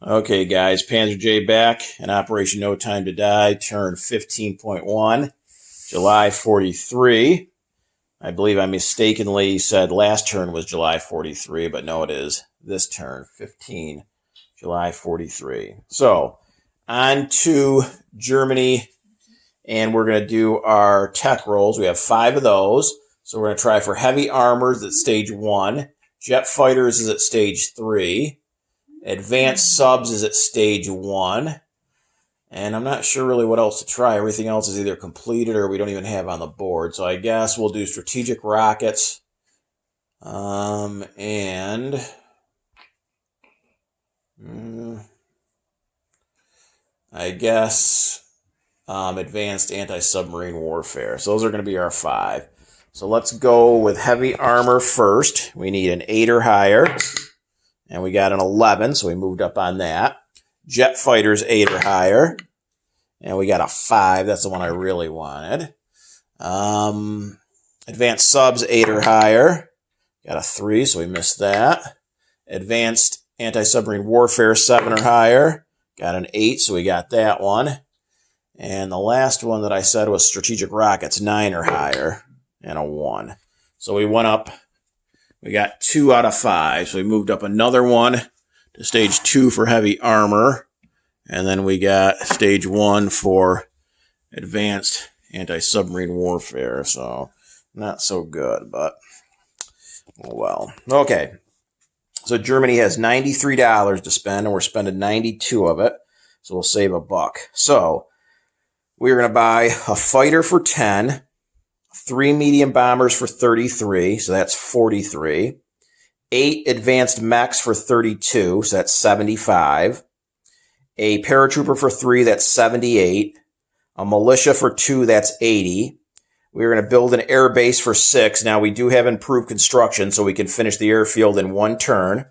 Okay, guys, Panzer J back in Operation No Time to Die, turn 15.1, July 43. I believe I mistakenly said last turn was July 43, but no, it is this turn, 15, July 43. So, on to Germany, and we're going to do our tech rolls. We have 5 of those. So, we're going to try for heavy armors at stage 1, jet fighters is at stage 3. Advanced subs is at stage 1. And I'm not sure really what else to try. Everything else is either completed or we don't even have on the board. So I guess we'll do strategic rockets. And I guess advanced anti-submarine warfare. So those are going to be our 5. So let's go with heavy armor first. We need an 8 or higher. And we got an 11, so we moved up on that. Jet fighters, 8 or higher. And we got a 5. That's the one I really wanted. Advanced subs, 8 or higher. Got a 3, so we missed that. Advanced anti-submarine warfare, 7 or higher. Got an 8, so we got that one. And the last one that I said was strategic rockets, 9 or higher. And a 1. So we went up. We got 2 out of 5, so we moved up another one to stage 2 for heavy armor, and then we got stage 1 for advanced anti-submarine warfare, so not so good, but oh well. Okay, so Germany has $93 to spend, and we're spending 92 of it, so we'll save $1. So we're going to buy a fighter for 10, 3 medium bombers for 33, so that's 43. 8 advanced mechs for 32, so that's 75. A paratrooper for 3, that's 78. A militia for 2, that's 80. We're going to build an air base for 6. Now, we do have improved construction, so we can finish the airfield in 1 turn,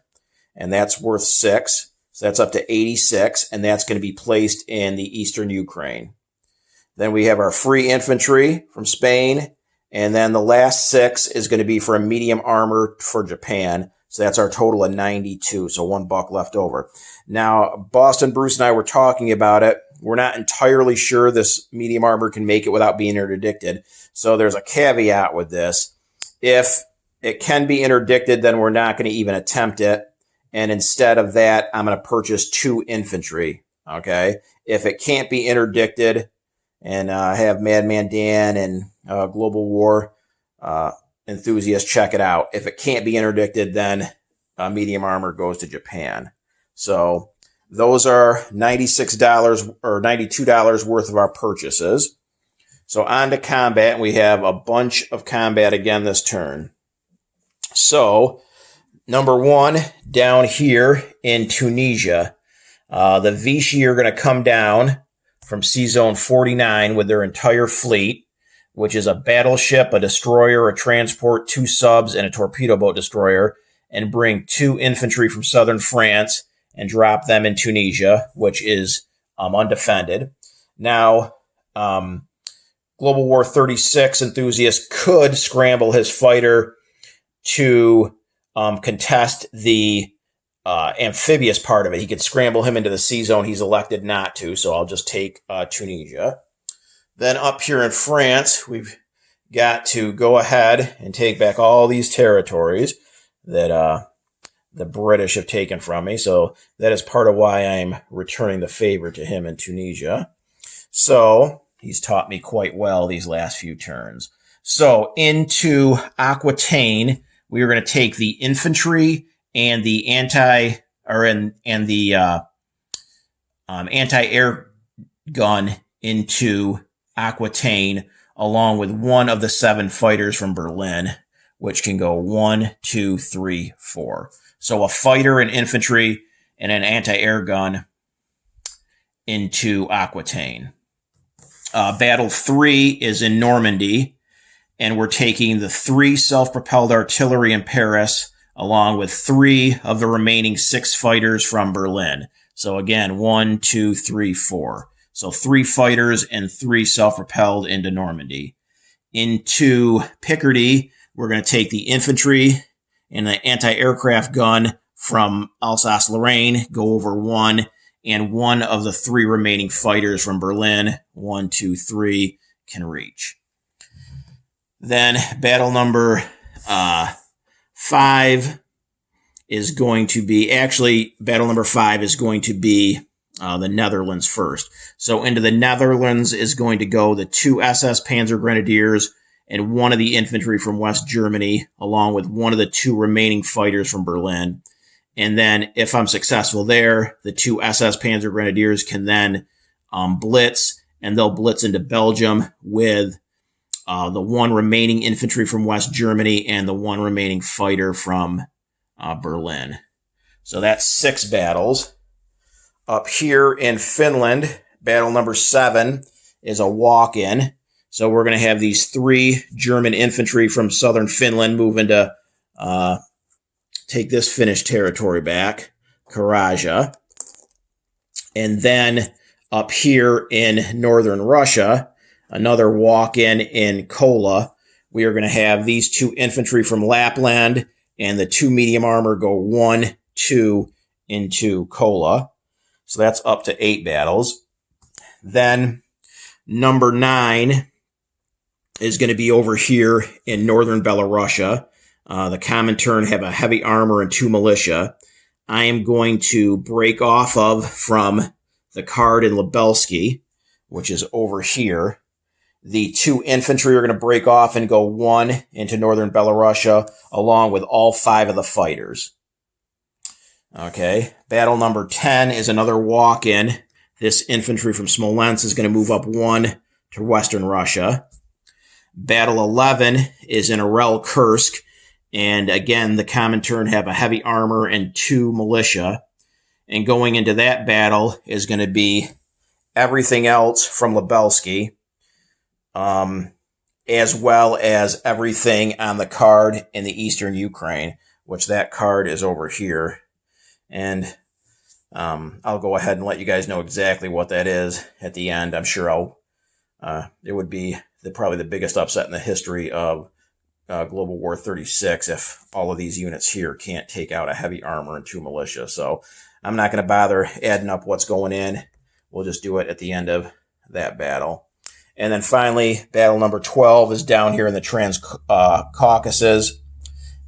and that's worth 6. So that's up to 86, and that's going to be placed in the eastern Ukraine. Then we have our free infantry from Spain. And then the last 6 is going to be for a medium armor for Japan. So that's our total of 92. So $1 left over. Now, Boston, Bruce, and I were talking about it. We're not entirely sure this medium armor can make it without being interdicted. So there's a caveat with this. If it can be interdicted, then we're not going to even attempt it. And instead of that, I'm going to purchase 2 infantry. Okay. If it can't be interdicted, and have Madman Dan and Global War enthusiasts check it out. If it can't be interdicted, then medium armor goes to Japan. So those are $96 or $92 worth of our purchases. So on to combat. We have a bunch of combat again this turn. So number 1, down here in Tunisia, the Vichy are going to come down from Sea Zone 49 with their entire fleet, which is a battleship, a destroyer, a transport, 2 subs, and a torpedo boat destroyer, and bring 2 infantry from southern France and drop them in Tunisia, which is undefended. Now, Global War 36 enthusiast could scramble his fighter to contest the amphibious part of it. He could scramble him into the sea zone. He's elected not to, so I'll just take Tunisia. Then up here in France, we've got to go ahead and take back all these territories that the British have taken from me. So that is part of why I'm returning the favor to him in Tunisia. So he's taught me quite well these last few turns. So into Aquitaine, we are going to take the infantry and the anti-air gun into Aquitaine, along with 1 of the 7 fighters from Berlin, which can go 1, 2, 3, 4. So a fighter, an infantry, and an anti-air gun into Aquitaine. Battle 3 is in Normandy, and we're taking the 3 self-propelled artillery in Paris, along with 3 of the remaining 6 fighters from Berlin. So again, 1, 2, 3, 4. So 3 fighters and 3 self-propelled into Normandy. Into Picardy, we're going to take the infantry and the anti-aircraft gun from Alsace-Lorraine go over 1, and 1 of the 3 remaining fighters from Berlin, 1, 2, 3, can reach. Then battle number 5 is going to be, battle number 5 is going to be the Netherlands first. So into the Netherlands is going to go the 2 SS Panzer Grenadiers and 1 of the infantry from West Germany, along with 1 of the 2 remaining fighters from Berlin. And then if I'm successful there, the 2 SS Panzer Grenadiers can then blitz, and they'll blitz into Belgium with the 1 remaining infantry from West Germany and the 1 remaining fighter from Berlin. So that's 6 battles. Up here in Finland, battle number 7 is a walk-in. So we're going to have these 3 German infantry from southern Finland move into take this Finnish territory back, Karaja. And then up here in northern Russia, another walk-in in Kola. We are going to have these 2 infantry from Lapland and the 2 medium armor go 1, 2 into Kola. So that's up to 8 battles. Then number 9 is going to be over here in northern Belarusia. The Comintern have a heavy armor and 2 militia. I am going to break off of from the card in Lubelsky, which is over here. The 2 infantry are going to break off and go 1 into northern Belarusia, along with all 5 of the fighters. Okay, battle number 10 is another walk-in. This infantry from Smolensk is going to move up 1 to western Russia. Battle 11 is in Orel-Kursk. And again, the Comintern have a heavy armor and 2 militia. And going into that battle is going to be everything else from Lubelsky, as well as everything on the card in the eastern Ukraine, which that card is over here. And I'll go ahead and let you guys know exactly what that is at the end. I'm sure it would be probably the biggest upset in the history of Global War 36 if all of these units here can't take out a heavy armor and 2 militia. So I'm not going to bother adding up what's going in. We'll just do it at the end of that battle. And then finally, battle number 12 is down here in the Caucasus.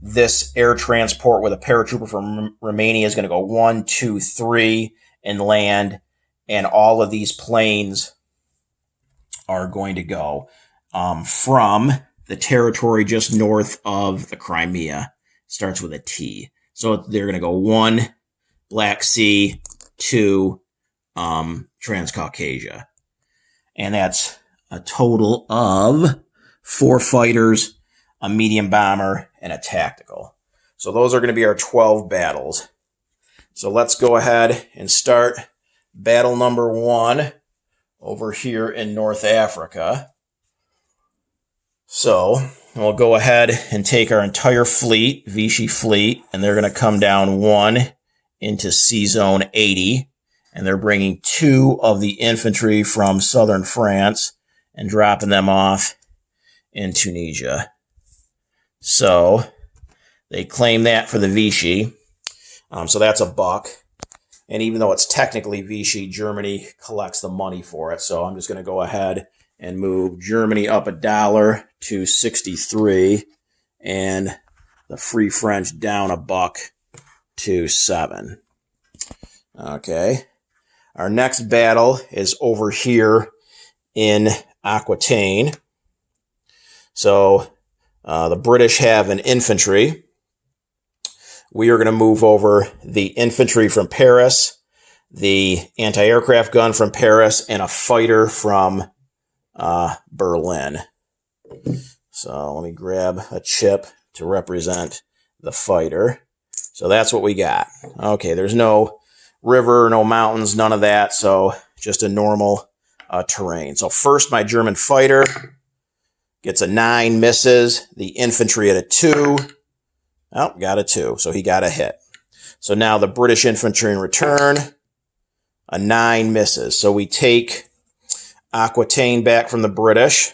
This air transport with a paratrooper from Romania is going to go 1, 2, 3 and land. And all of these planes are going to go from the territory just north of the Crimea. Starts with a T. So they're going to go 1, Black Sea, 2, Transcaucasia. And that's a total of 4 fighters, a medium bomber, and a tactical. So those are going to be our 12 battles. So let's go ahead and start battle number 1 over here in North Africa. So we'll go ahead and take our entire fleet, Vichy fleet, and they're going to come down 1 into C-Zone 80. And they're bringing 2 of the infantry from southern France and dropping them off in Tunisia. So they claim that for the Vichy. So that's $1. And even though it's technically Vichy, Germany collects the money for it. So I'm just going to go ahead and move Germany up $1 to 63 and the Free French down $1 to 7. Okay. Our next battle is over here in Aquitaine. So the British have an infantry. We are going to move over the infantry from Paris, the anti-aircraft gun from Paris, and a fighter from Berlin. So let me grab a chip to represent the fighter. So that's what we got. Okay, there's no river, no mountains, none of that. So just a normal terrain. So first, my German fighter gets a 9, misses. The infantry at a 2. Oh, got a 2. So he got a hit. So now the British infantry in return, a 9, misses. So we take Aquitaine back from the British,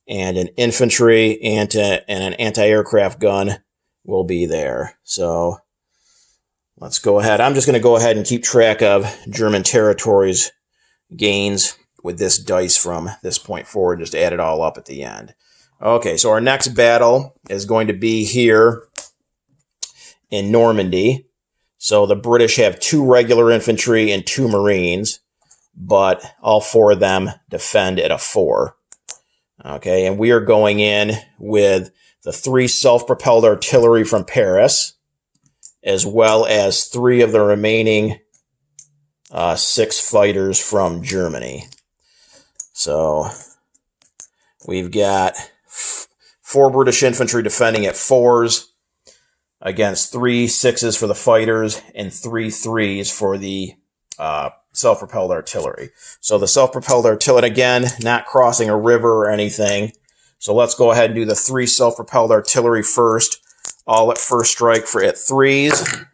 and an infantry and an anti-aircraft gun will be there. So let's go ahead. I'm just going to go ahead and keep track of German territories gains with this dice from this point forward. Just add it all up at the end. Okay, so our next battle is going to be here in Normandy. So the British have 2 regular infantry and 2 Marines, but all 4 of them defend at a 4. Okay, and we are going in with the 3 self-propelled artillery from Paris, as well as 3 of the remaining 6 fighters from Germany. So we've got 4 British infantry defending at 4s against 3 6s for the fighters and 3 3s for the self-propelled artillery. So the self-propelled artillery, again, not crossing a river or anything. So let's go ahead and do the 3 self-propelled artillery first, all at first strike for at 3s.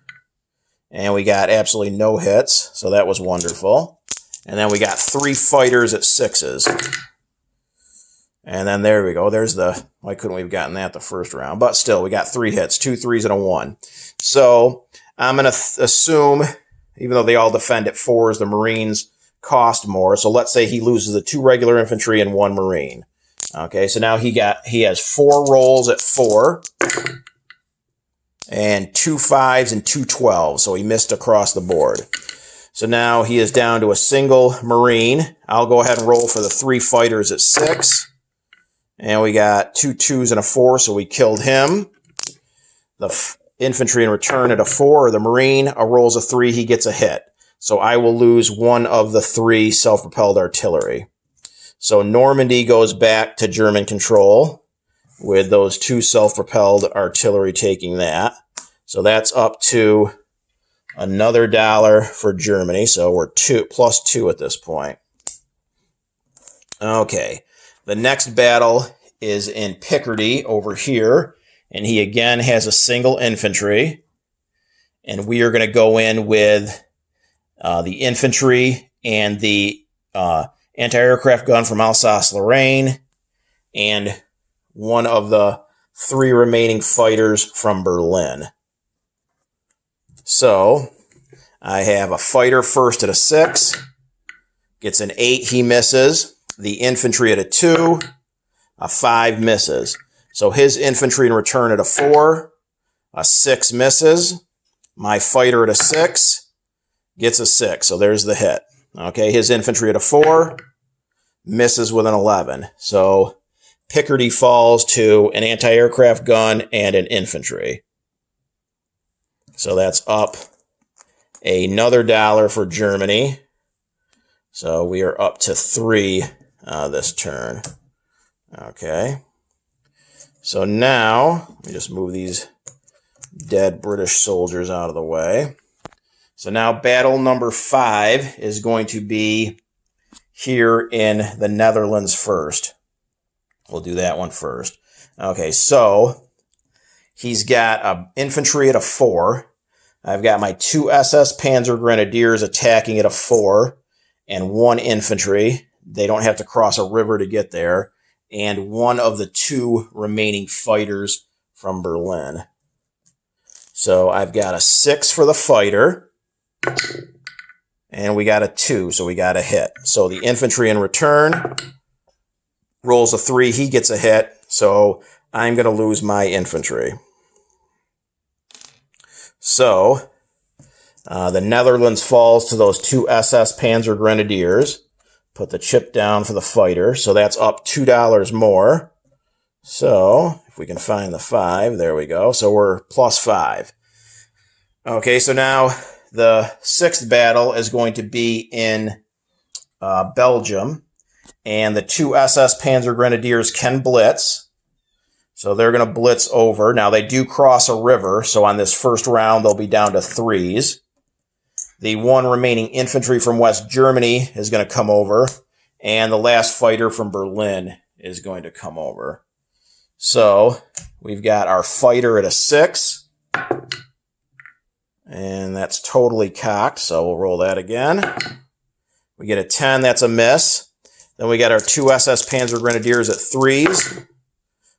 And we got absolutely no hits, so that was wonderful. And then we got 3 fighters at 6s. And then there we go. There's the, why couldn't we have gotten that the first round? But still, we got 3 hits, 2 3s and a 1. So I'm going to assume, even though they all defend at 4s, the Marines cost more. So let's say he loses the 2 regular infantry and 1 Marine. Okay, so now he has 4 rolls at 4 and 2 5s and 2 12s. So he missed across the board. So now he is down to a single Marine. I'll go ahead and roll for the 3 fighters at 6. And we got 2 2s and a 4, so we killed him. The infantry in return at a 4, or the Marine rolls a 3, he gets a hit. So I will lose 1 of the 3 self-propelled artillery. So Normandy goes back to German control with those 2 self-propelled artillery taking that. So that's up to another $1 for Germany. So we're +2 at this point. Okay. The next battle is in Picardy over here, and he again has a single infantry, and we are going to go in with the infantry and the anti-aircraft gun from Alsace-Lorraine, and 1 of the 3 remaining fighters from Berlin. So I have a fighter first at a 6, gets an 8, he misses. The infantry at a 2, a 5 misses. So his infantry in return at a 4, a 6 misses. My fighter at a 6 gets a 6. So there's the hit. Okay, his infantry at a 4 misses with an 11. So Picardy falls to an anti-aircraft gun and an infantry. So that's up another $1 for Germany. So we are up to 3 this turn. Okay. So now, let me just move these dead British soldiers out of the way. So now battle number 5 is going to be here in the Netherlands first. We'll do that one first. Okay, so he's got an infantry at a 4. I've got my 2 SS Panzer Grenadiers attacking at a 4 and 1 infantry. They don't have to cross a river to get there. And 1 of the 2 remaining fighters from Berlin. So I've got a 6 for the fighter. And we got a 2, so we got a hit. So the infantry in return rolls a 3, he gets a hit. So I'm going to lose my infantry. So the Netherlands falls to those 2 SS Panzer Grenadiers. Put the chip down for the fighter. So that's up $2 more. So if we can find the 5, there we go. So we're +5. Okay, so now the 6th battle is going to be in Belgium. And the 2 SS Panzer Grenadiers can blitz. So they're going to blitz over. Now they do cross a river. So on this first round, they'll be down to 3s. The 1 remaining infantry from West Germany is going to come over, and the last fighter from Berlin is going to come over. So we've got our fighter at a 6, and that's totally cocked, so we'll roll that again. We get a 10, that's a miss. Then we got our 2 SS Panzer Grenadiers at 3s,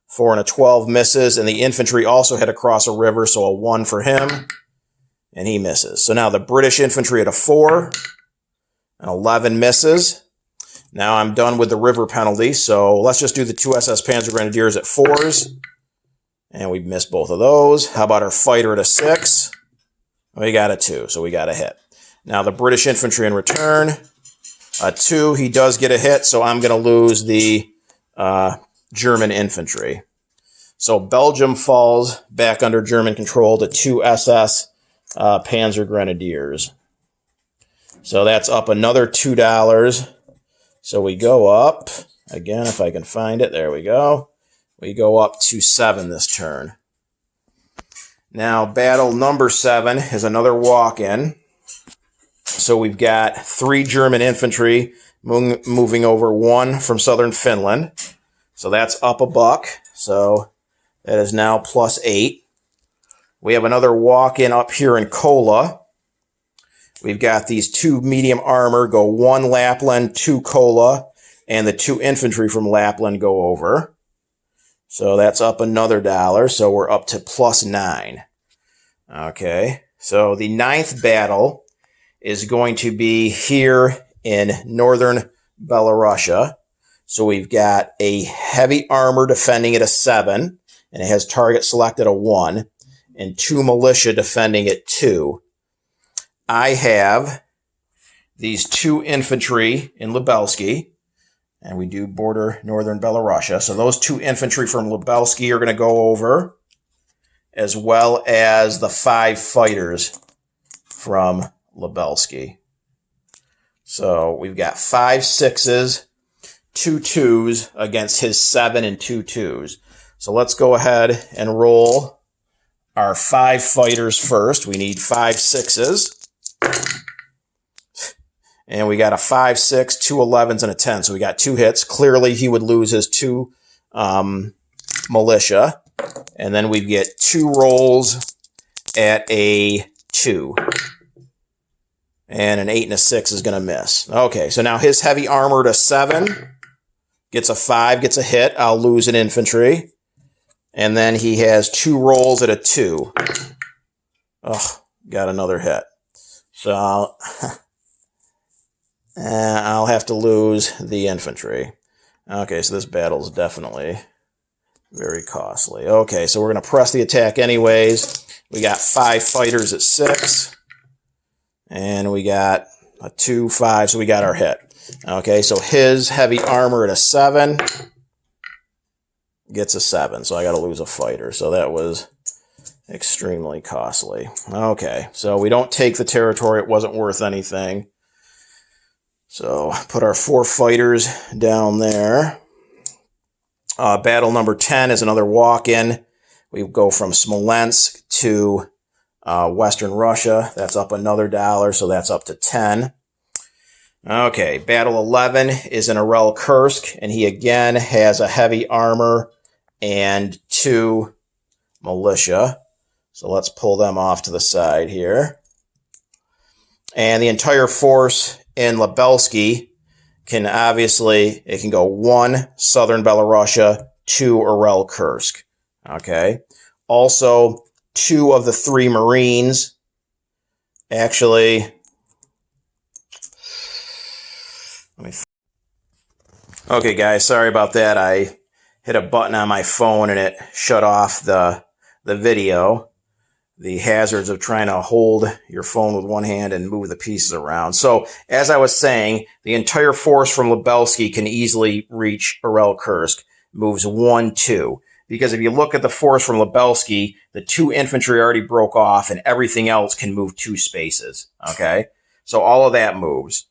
4 and a 12 misses, and the infantry also had to cross a river, so a 1 for him. and he misses. So now the British infantry at a 4, and 11 misses. Now I'm done with the river penalty, so let's just do the 2 SS Panzer Grenadiers at 4s. And we missed both of those. How about our fighter at a 6? We got a 2, so we got a hit. Now the British infantry in return, a 2. He does get a hit, so I'm going to lose the German infantry. So Belgium falls back under German control to 2 SS Panzer Grenadiers. So that's up another $2. So we go up, again, if I can find it, there we go. We go up to 7 this turn. Now, battle number 7 is another walk-in. So we've got 3 German infantry moving over 1 from southern Finland. So that's up a buck. So that is now +8. We have another walk-in up here in Kola. We've got these 2 medium armor go 1 Lapland, 2 Kola, and the 2 infantry from Lapland go over. So that's up another $1. So we're up to +9. Okay. So the 9th battle is going to be here in northern Belarusia. So we've got a heavy armor defending at a 7, and it has target selected a 1, and 2 militia defending at 2. I have these 2 infantry in Lubelsky, and we do border northern Belarusia. So those 2 infantry from Lubelsky are going to go over, as well as the 5 fighters from Lubelsky. So we've got 5 6s, 2 2s against his 7 and 2 2s. So let's go ahead and roll our 5 fighters first. We need 5 6s. And we got a 5 6, 2 11s, and a 10. So we got 2 hits. Clearly, he would lose his 2 militia. And then we get 2 rolls at a 2. And an 8 and a 6 is going to miss. Okay, so now his heavy armor to 7 gets a 5, gets a hit. I'll lose an infantry. And then he has 2 rolls at a 2. Oh, got another hit. So I'll have to lose the infantry. Okay, so this battle is definitely very costly. Okay, so we're going to press the attack anyways. We got 5 fighters at 6. And we got a 2, 5, so we got our hit. Okay, so his heavy armor at a 7 gets a 7, so I got to lose a fighter. So that was extremely costly. Okay, so we don't take the territory. It wasn't worth anything. So put our 4 fighters down there. Battle number 10 is another walk-in. We go from Smolensk to Western Russia. That's up another $1, so that's up to 10. Okay, battle 11 is in Arel Kursk, and he again has a heavy armor and 2 militia. So let's pull them off to the side here. And the entire force in Lubelsky can obviously, it can go 1 southern Belarusia, 2 Arel Kursk. Okay. Also, 2 of the 3 Marines. Actually, okay, guys, sorry about that. I hit a button on my phone and it shut off the video. The hazards of trying to hold your phone with one hand and move the pieces around. So, as I was saying, the entire force from Lubelsky can easily reach Arel Kursk. Moves 1, 2. Because if you look at the force from Lubelsky, the 2 infantry already broke off and everything else can move 2 spaces. Okay? So all of that moves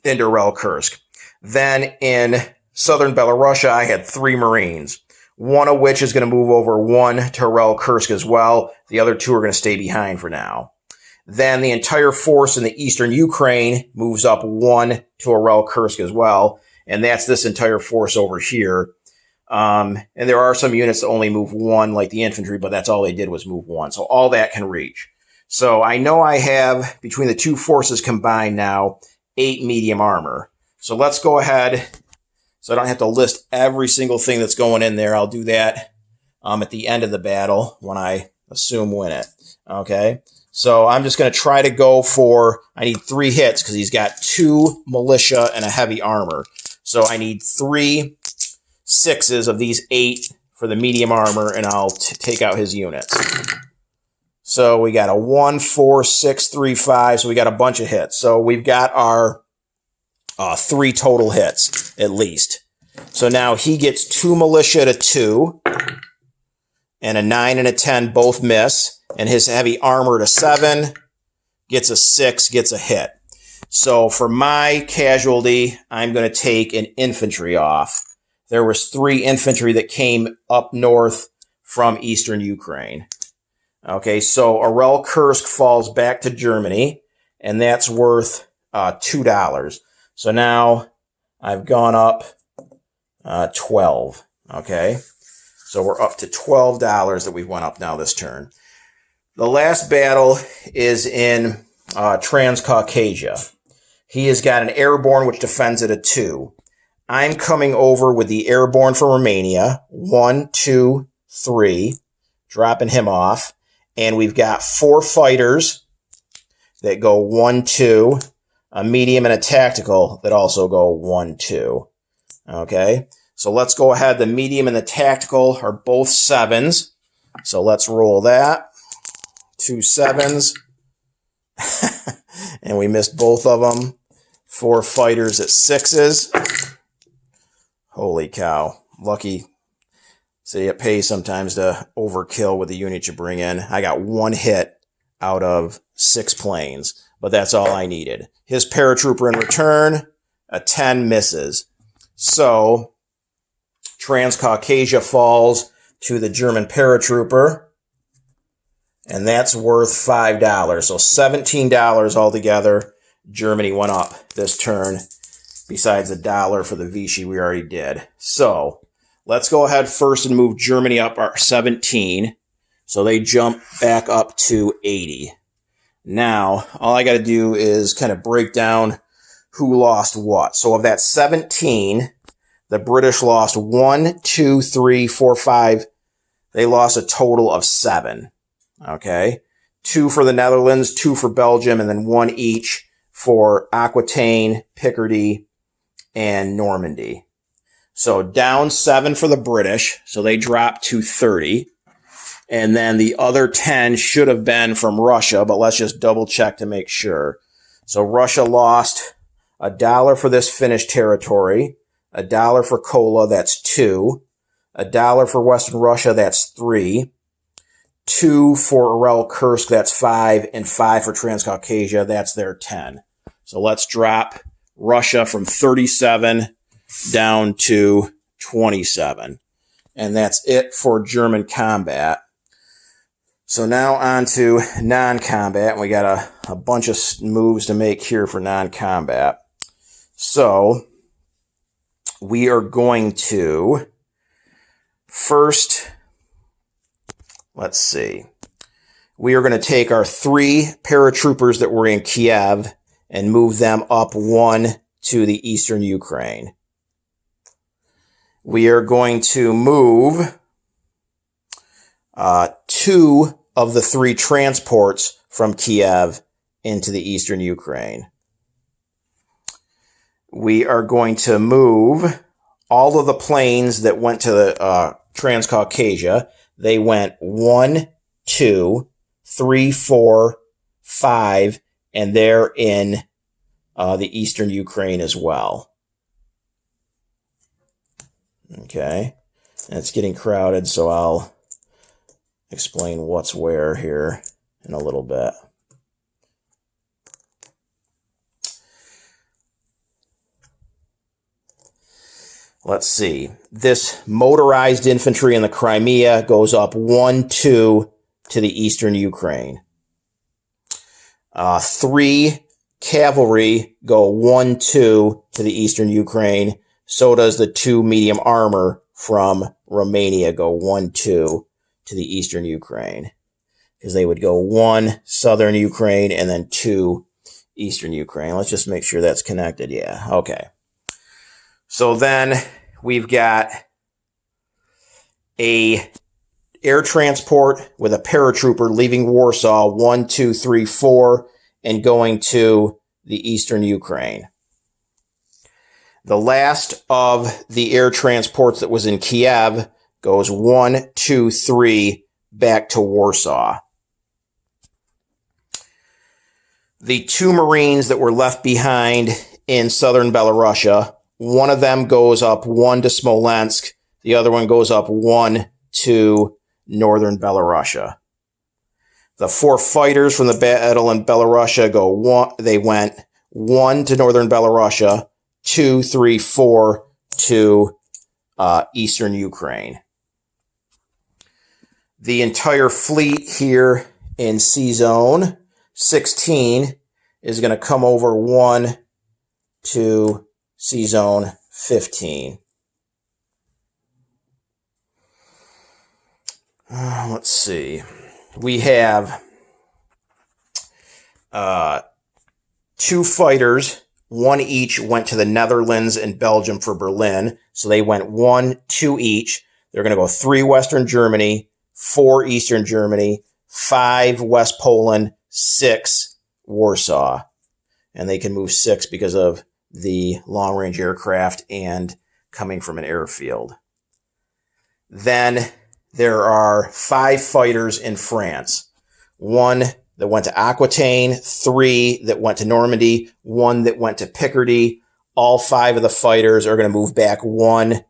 into Arel Kursk. Then in southern Belarusia, I had 3 Marines. 1 of which is going to move over 1 to Arel Kursk as well. The other 2 are going to stay behind for now. Then the entire force in the eastern Ukraine moves up 1 to Arel Kursk as well. And that's this entire force over here. And there are some units that only move 1, like the infantry, but that's all they did was move 1. So all that can reach. So I know I have, between the 2 forces combined now, 8 medium armor. So let's go ahead. So I don't have to list every single thing that's going in there. I'll do that at the end of the battle when I assume win it. Okay. So I'm just going to try to go for, I need 3 hits because he's got 2 militia and a heavy armor. So I need 3 6s of these 8 for the medium armor, and I'll take out his units. So we got a 1, 4, 6, 3, 5. So we got a bunch of hits. So we've got our 3 total hits at least. So now he gets 2 militia to 2, and a 9 and a 10 both miss, and his heavy armor to 7 gets a 6, gets a hit. So for my casualty, I'm going to take an infantry off. There was 3 infantry that came up north from eastern Ukraine. Okay, so Orel Kursk falls back to Germany, and that's worth $2. So now I've gone up 12. Okay, so we're up to $12 that we went up now this turn. The last battle is in Transcaucasia. He has got an airborne which defends at a 2. I'm coming over with the airborne from Romania. 1, 2, 3, dropping him off. And we've got 4 fighters that go 1, 2, a medium and a tactical that also go 1, 2. Okay, so let's go ahead. The medium and the tactical are both 7s. So let's roll that. 2 7s. And we missed both of them. 4 fighters at 6s. Holy cow. Lucky. See, it pays sometimes to overkill with the unit you bring in. I got 1 hit out of 6 planes, but that's all I needed. His paratrooper in return, a 10 misses. So, Transcaucasia falls to the German paratrooper, and that's worth $5. So $17 altogether. Germany went up this turn, besides $1 for the Vichy we already did. So, let's go ahead first and move Germany up our 17. So they jump back up to 80. Now, all I got to do is kind of break down who lost what. So of that 17, the British lost 1, 2, 3, 4, 5. They lost a total of 7. Okay. 2 for the Netherlands, 2 for Belgium, and then 1 each for Aquitaine, Picardy, and Normandy. So down 7 for the British. So they dropped to 30. And then the other 10 should have been from Russia, but let's just double check to make sure. So Russia lost $1 for this Finnish territory, $1 for Kola, that's 2, $1 for Western Russia, that's 3, 2 for Orel Kursk, that's 5, and 5 for Transcaucasia, that's their 10. So let's drop Russia from 37 down to 27. And that's it for German combat. So now on to non-combat. And we got a bunch of moves to make here for non-combat. So we are going to first, let's see. We are going to take our 3 paratroopers that were in Kiev and move them up 1 to the eastern Ukraine. We are going to move 2 of the 3 transports from Kiev into the eastern Ukraine. We are going to move all of the planes that went to the Transcaucasia. They went 1, 2, 3, 4, 5, and they're in the eastern Ukraine as well. Okay, and it's getting crowded, so I'll explain what's where here in a little bit. Let's see. This motorized infantry in the Crimea goes up 1, 2 to the eastern Ukraine. 3 cavalry go 1, 2 to the eastern Ukraine. So does the 2 medium armor from Romania go 1, 2 to the eastern Ukraine. Because they would go 1 southern Ukraine and then 2 eastern Ukraine. Let's just make sure that's connected. Yeah, okay. So then we've got a air transport with a paratrooper leaving Warsaw 1, 2, 3, 4 and going to the eastern Ukraine. The last of the air transports that was in Kiev goes 1, 2, 3 back to Warsaw. The 2 Marines that were left behind in southern Belarusia, one of them goes up 1 to Smolensk, the other one goes up 1 to northern Belarusia. The 4 fighters from the battle in Belarusia went 1 to northern Belarusia, 2, 3, 4 to eastern Ukraine. The entire fleet here in C-Zone 16 is going to come over 1 to C-Zone 15. Let's see. We have 2 fighters. 1 each went to the Netherlands and Belgium for Berlin. So they went 1, 2 each. They're going to go 3 Western Germany, 4 Eastern Germany, 5 West Poland, 6 Warsaw. And they can move 6 because of the long-range aircraft and coming from an airfield. Then there are 5 fighters in France. 1 that went to Aquitaine, 3 that went to Normandy, 1 that went to Picardy. All 5 of the fighters are going to move back 1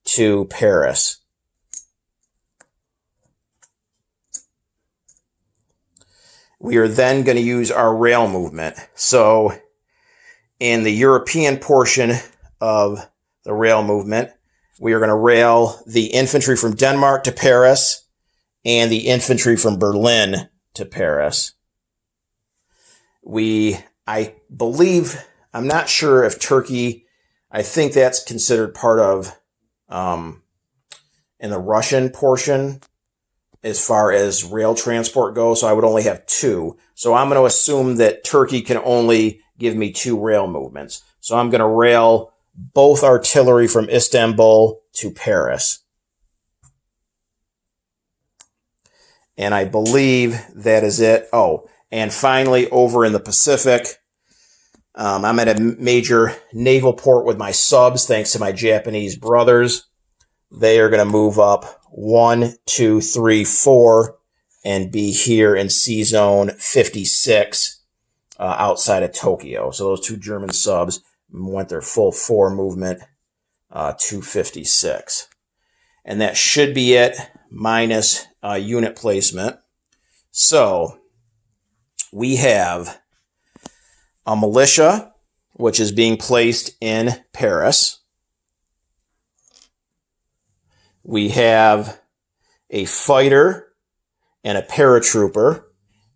to Paris. We are then going to use our rail movement. So in the European portion of the rail movement, we are going to rail the infantry from Denmark to Paris and the infantry from Berlin to Paris. I believe, I'm not sure if Turkey, I think that's considered part of, in the Russian portion, as far as rail transport goes, so I would only have 2. So I'm going to assume that Turkey can only give me 2 rail movements. So I'm going to rail both artillery from Istanbul to Paris. And I believe that is it. Oh, and finally, over in the Pacific, I'm at a major naval port with my subs, thanks to my Japanese brothers. They are going to move up 1, 2, 3, 4 and be here in C-Zone 56 outside of Tokyo. So those 2 German subs went their full 4 movement to 56. And that should be it, minus unit placement. So we have a militia, which is being placed in Paris. We have a fighter and a paratrooper,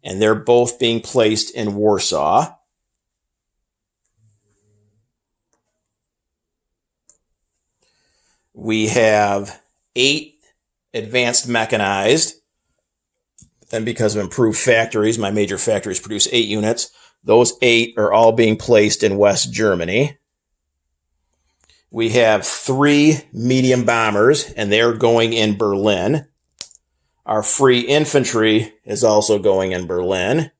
and they're both being placed in Warsaw. We have 8 advanced mechanized, and because of improved factories, my major factories produce 8 units. Those 8 are all being placed in West Germany. We have 3 medium bombers, and they're going in Berlin. Our free infantry is also going in Berlin.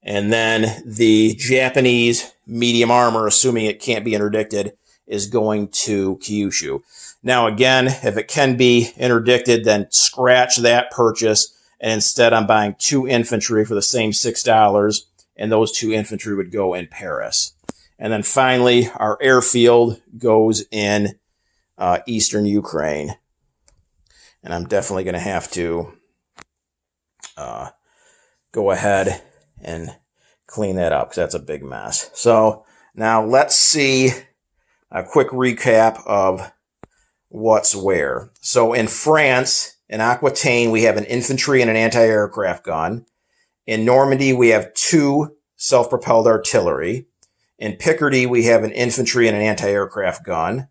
And then the Japanese medium armor, assuming it can't be interdicted, is going to Kyushu. Now, again, if it can be interdicted, then scratch that purchase. And instead, I'm buying 2 infantry for the same $6, and those 2 infantry would go in Paris. And then finally, our airfield goes in eastern Ukraine. And I'm definitely going to have to go ahead and clean that up because that's a big mess. So now let's see a quick recap of what's where. So in France, in Aquitaine, we have an infantry and an anti-aircraft gun. In Normandy, we have 2 self-propelled artillery. In Picardy, we have an infantry and an anti-aircraft gun.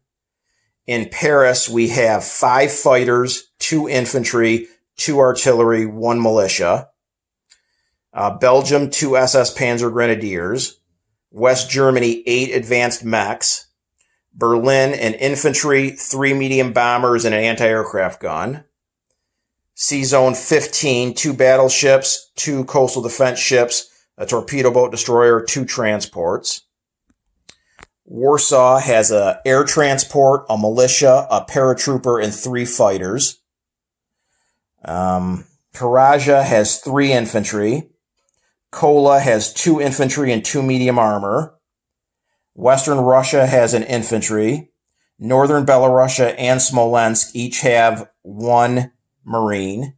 In Paris, we have 5 fighters, 2 infantry, 2 artillery, 1 militia. Belgium, 2 SS Panzer Grenadiers. West Germany, 8 advanced mechs. Berlin, an infantry, 3 medium bombers, and an anti-aircraft gun. Sea Zone 15, 2 battleships, 2 coastal defense ships, a torpedo boat destroyer, 2 transports. Warsaw has an air transport, a militia, a paratrooper, and 3 fighters. Karaja has 3 infantry. Kola has 2 infantry and 2 medium armor. Western Russia has an infantry. Northern Belarusia and Smolensk each have 1 marine.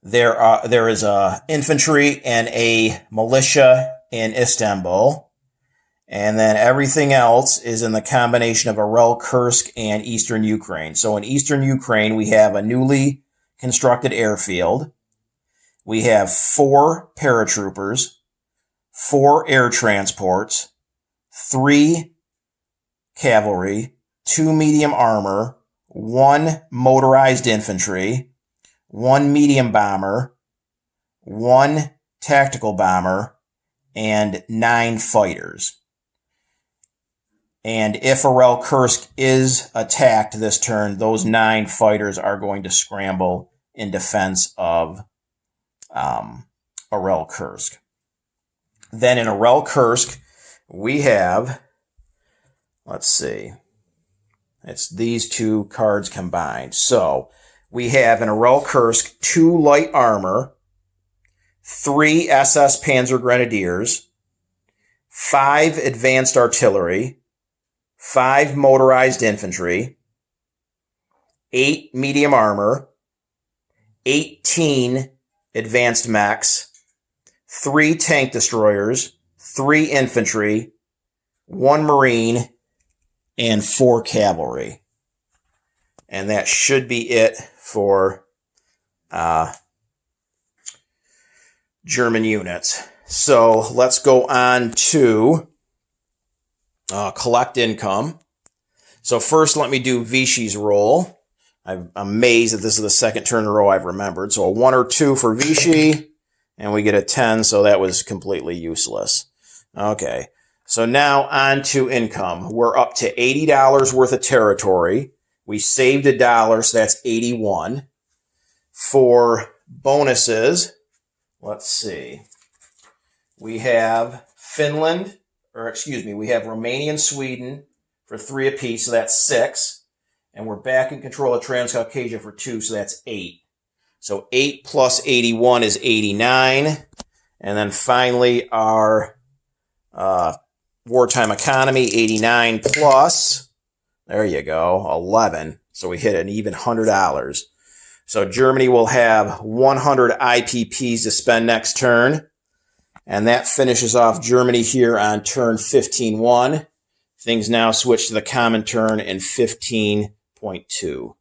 There is a infantry and a militia in Istanbul. And then everything else is in the combination of Arel, Kursk, and eastern Ukraine. So in eastern Ukraine, we have a newly constructed airfield. We have 4 paratroopers, 4 air transports, 3 cavalry, 2 medium armor, 1 motorized infantry, 1 medium bomber, 1 tactical bomber, and 9 fighters. And if Arel Kursk is attacked this turn, those 9 fighters are going to scramble in defense of Arel Kursk. Then in Arel Kursk, we have, let's see, it's these 2 cards combined. So we have in Arel Kursk 2 light armor, 3 SS Panzer Grenadiers, 5 advanced artillery, 5 motorized infantry, 8 medium armor, 18 advanced mechs, 3 tank destroyers, 3 infantry, 1 marine, and 4 cavalry. And that should be it for German units. So let's go on to collect income. So first, let me do Vichy's roll. I'm amazed that this is the second turn in a row I've remembered. So a 1 or 2 for Vichy, and we get a 10, so that was completely useless. Okay, so now on to income. We're up to $80 worth of territory. We saved $1, so that's 81. For bonuses, let's see. We have Finland, we have Romania and Sweden for 3 apiece, so that's 6. And we're back in control of Transcaucasia for 2, so that's 8. So 8 plus 81 is 89. And then finally our wartime economy, 89 plus, there you go, 11. So we hit an even $100. So Germany will have 100 IPPs to spend next turn. And that finishes off Germany here on turn 15-1. Things now switch to the common turn in 15.2.